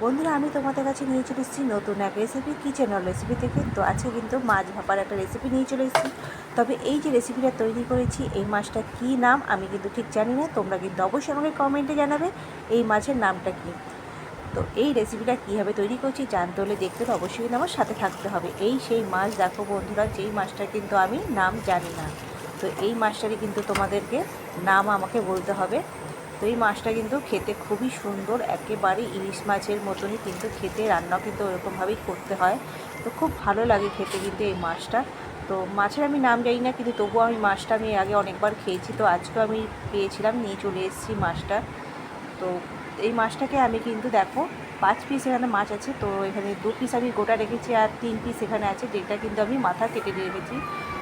বন্ধুরা, আমি তোমাদের কাছে নিয়ে চলে এসেছি নতুন এক রেসিপি, কিচেন রেসিপি থেকে। তো আজকে কিন্তু মাছ ভাপার একটা রেসিপি নিয়ে চলে এসেছি। তবে এই যে রেসিপিটা তৈরি করেছি, এই মাছটা কী নাম আমি কিন্তু ঠিক জানি না। তোমরা কিন্তু অবশ্যই আমাকে কমেন্টে জানাবে এই মাছের নামটা কী। তো এই রেসিপিটা কীভাবে তৈরি করছি জানতে হলে দেখতে হলে অবশ্যই কিন্তু আমার সাথে থাকতে হবে। এই সেই মাছ, দেখো বন্ধুরা, যেই মাছটার কিন্তু আমি নাম জানি না। তো এই মাছটারই কিন্তু তোমাদেরকে নাম আমাকে বলতে হবে। তো এই মাছটা কিন্তু খেতে খুবই সুন্দর, একেবারে ইলিশ মাছের মতনই কিন্তু খেতে, রান্নাও কিন্তু ওরকমভাবেই করতে হয়। তো খুব ভালো লাগে খেতে কিন্তু এই মাছটা। তো মাছের আমি নাম জানি না, কিন্তু তবুও আমি মাছটা আমি আগে অনেকবার খেয়েছি। তো আজকেও আমি পেয়েছিলাম, নিয়ে চলে এসেছি মাছটা। তো এই মাছটাকে আমি কিন্তু দেখো 5 পিস এখানে মাছ আছে। তো এখানে 2 পিস আমি গোটা রেখেছি, আর 3 পিস এখানে আছে, যেটা কিন্তু আমি মাথা কেটে রেখেছি।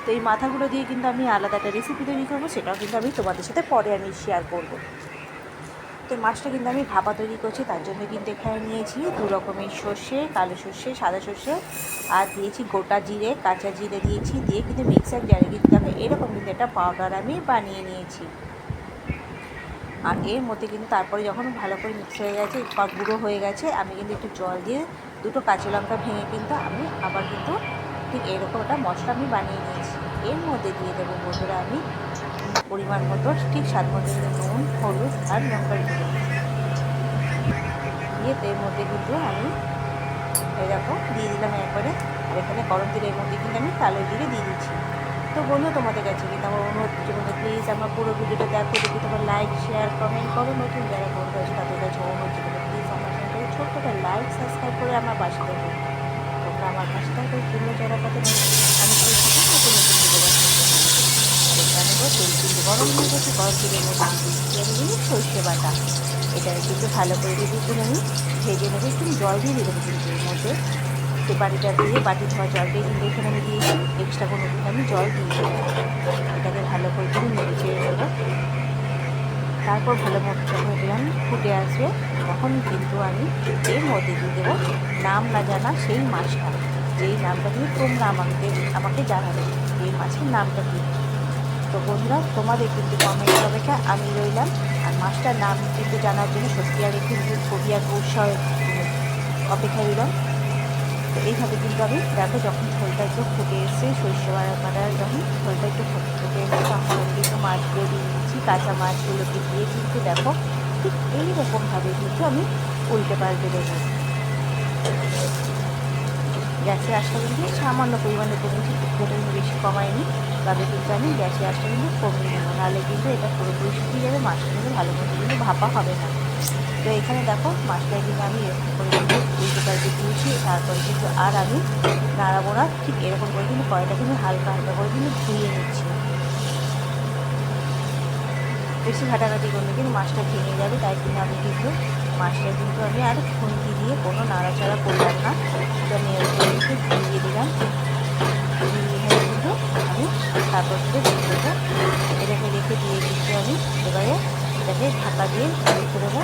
তো এই মাথাগুলো দিয়ে কিন্তু আমি আলাদা একটা রেসিপি তৈরি করবো, সেটাও কিন্তু আমি তোমাদের সাথে পরে আমি শেয়ার করবো। তো মাছটা কিন্তু আমি ভাপা তৈরি করছি, তার জন্য কিন্তু এখানে নিয়েছি 2 রকমের সর্ষে, কালো সর্ষে, সাদা সর্ষে, আর দিয়েছি গোটা জিরে, কাঁচা জিরে দিয়েছি, দিয়ে কিন্তু মিক্সার জারে কিন্তু দেখো এরকম কিন্তু একটা পাউডার আমি বানিয়ে নিয়েছি। আর এর মধ্যে কিন্তু তারপরে যখন ভালো করে মিক্স হয়ে গেছে বা গুঁড়ো হয়ে গেছে, আমি কিন্তু একটু জল দিয়ে 2টো কাঁচা লঙ্কা ভেঙে কিন্তু আমি আবার কিন্তু ঠিক এরকম একটা মশলা আমি বানিয়ে নিয়েছি। এর মধ্যে দিয়ে দেবো বন্ধুরা আমি পরিমাণ মতো, ঠিক স্বাদ মতো নুন, হলুদ আর লঙ্কার গুঁড়ো দিয়ে, এর মধ্যে কিন্তু আমি এরকম দিয়ে দিলাম একবারে। আর এখানে গরম তেলের মধ্যে কিন্তু আমি কালো জিরে দিয়ে দিচ্ছি। তো বন্ধু, তোমাদের কাছে কিন্তু আমার অনুরোধ করছি, বন্ধু প্লিজ আমার পুরো ভিডিওটা দেখো, দেখি তোমার লাইক, শেয়ার, কমেন্ট করো। নতুন যারা বন্ধু আছে তাদের কাছে অনুরোধ করছি, প্লিজ আমার চ্যানেলটাকে ছোট্ট একটা লাইক, সাবস্ক্রাইব করে আমার পাশে থাকবে। তোমরা আমার পাশে থাকবে, পুরো যারা পাতে আমি নতুন নতুন ভিডিও দেখার জন্য। আর এখানে তেল কিন্তু গরম হয়ে গেছে, গরম তেলের মধ্যে আমি দিই সর্ষে বাটা। এটাকে কিন্তু ভালো করে দিয়ে কিন্তু আমি ভেজে নেবো। একটু জল দিয়ে দেবো কিন্তু এর মধ্যে, যে বাটিটা দিয়ে বাটি ধোয়া জলটাই কিন্তু এখানে আমি দিয়েছি, এক্সট্রা কোনো কিন্তু আমি জল দিয়ে দেবো। এটাকে ভালো করে কিন্তু নেড়ে চেড়ে নেবো। তারপর ভালো মতো যখন দিলাম ফুটে আসবে, তখন কিন্তু আমি এর মধ্যে দিয়ে দেবো নাম না জানা সেই মাছটা, যেই নামটা দিয়ে তোমরা আমাকে জানাবে এই মাছের নামটা কী। তো বন্ধুরা, তোমাদের কিন্তু কমেন্টের অপেক্ষা আমি রইলাম। আর মাছটার নাম কিন্তু জানার জন্য সত্যি আর কিন্তু খুবই এক উৎসাহ অপেক্ষায় রইলাম। তো এইভাবে কিন্তু আমি দেখো, যখন ঝোলটা একটু ফুটে এসে, সর্ষে বাটা যখন ঝোলটা একটু ফুটে এসে, তখন আমি কিন্তু মাছগুলো দিয়ে দিচ্ছি। কাঁচা মাছগুলোকে দিয়ে কিন্তু দেখো ঠিক এইরকমভাবে কিন্তু আমি উল্টে পাল্টে দেবো। গ্যাসের আঁচটা কিন্তু সামান্য পরিমাণে কমিয়েছি, খুব বেশি কমায়নি। তবে কিন্তু আমি গ্যাসের আঁচটা কিন্তু কমিয়ে নেবো, নাহলে কিন্তু এটা পুরোপুরি শুকিয়ে যাবে, মাছটা কিন্তু ভালো মতো কিন্তু ভাপা হবে না। তো এখানে দেখো মাছটা কিন্তু আমি এরকম করে কিন্তু উল্টে পাল্টে দিয়েছি। তারপরে কিন্তু আর আমি নাড়াবো না, ঠিক এরকম করে কিন্তু কড়াইটা কিন্তু হালকা হালকা করে কিন্তু ধুয়ে নিচ্ছি। বেশি ঘাটাঘাটি করলে কিন্তু মাছটা ভেঙে যাবে, তাই কিন্তু আমি কিন্তু মাছটা কিন্তু আমি আর খুন্তি দিয়ে কোনো নাড়াচাড়া করলাম না, সেটা আমি এরকম একটু ধুয়ে দিলাম। ধুয়ে কিন্তু আমি তারপর থেকে রেখে দেবো। এটাকে রেখে দিয়ে কিন্তু আমি এবারে এটাকে ঢাকা দিয়ে রেখে দেবো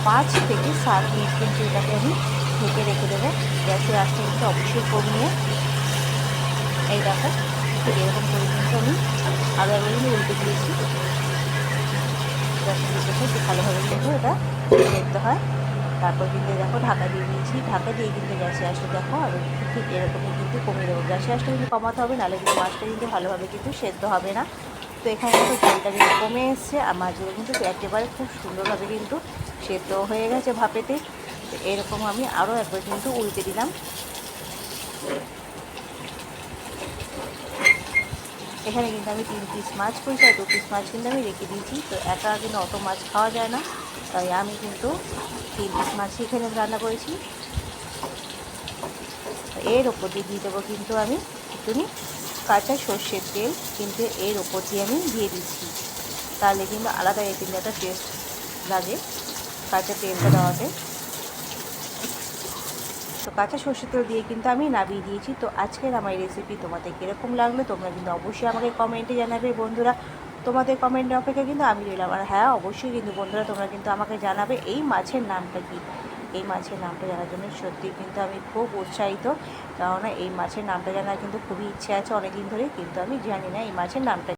5 থেকে 7 মিনিট কিন্তু এটাকে আমি ঢেকে রেখে দেবো। গ্যাসের আঁচটা কিন্তু অবশ্যই কমিয়ে। এই দেখো ঠিক এরকম করে কিন্তু আমি আরও একবার কিন্তু উল্টে দিয়েছি, গ্যাসের দিকে একটু ভালোভাবে কিন্তু এটা দেখতে হয়। তারপর কিন্তু দেখো ঢাকা দিয়ে দিয়েছি, ঢাকা দিয়ে কিন্তু গ্যাসের আঁচটা দেখো আর ঠিক এরকমই কিন্তু কমিয়ে দেবো। গ্যাসের আঁচটা কিন্তু কমাতে হবে, নাহলে কিন্তু মাছটা কিন্তু ভালোভাবে কিন্তু সেদ্ধ হবে না। তো এখানে কিন্তু ঝোলটা কিন্তু কমে এসছে, আর মাছগুলো কিন্তু একেবারে খুব সুন্দরভাবে কিন্তু সেদ্ধ হয়ে গেছে ভাপেতে। তো এরকম আমি আরও একবার কিন্তু উল্টে দিলাম। এখানে কিন্তু আমি 3 পিস মাছ করেছি, আর 2 পিস মাছ কিন্তু আমি রেখে দিয়েছি। তো একা কিন্তু অত মাছ খাওয়া যায় না, তাই আমি কিন্তু 3 পিস মাছই এখানে রান্না করেছি। এর ওপর দিয়ে দেবো কিন্তু আমি একটুখানি কাঁচা সর্ষের তেল কিন্তু এর ওপর দিয়ে আমি দিয়ে দিচ্ছি, তাহলে কিন্তু আলাদা কিন্তু একটা টেস্ট লাগে কাঁচা তেলটা দেওয়াতে। তো কাঁচা সর্ষের তেল দিয়ে কিন্তু আমি নামিয়ে দিয়েছি। তো আজকের আমার রেসিপি তোমাদের কীরকম লাগলো তোমরা কিন্তু অবশ্যই আমাকে কমেন্টে জানাবে বন্ধুরা। তোমাদের কমেন্টের অপেক্ষা কিন্তু আমি রইলাম। আর হ্যাঁ, অবশ্যই কিন্তু বন্ধুরা তোমরা কিন্তু আমাকে জানাবে এই মাছের নামটা কী। এই মাছের নামটা জানার জন্য সত্যিই কিন্তু আমি খুব উৎসাহিত, কেননা এই মাছের নামটা জানার কিন্তু খুবই ইচ্ছে আছে অনেক দিন ধরে, কিন্তু আমি জানি না এই মাছের নামটা।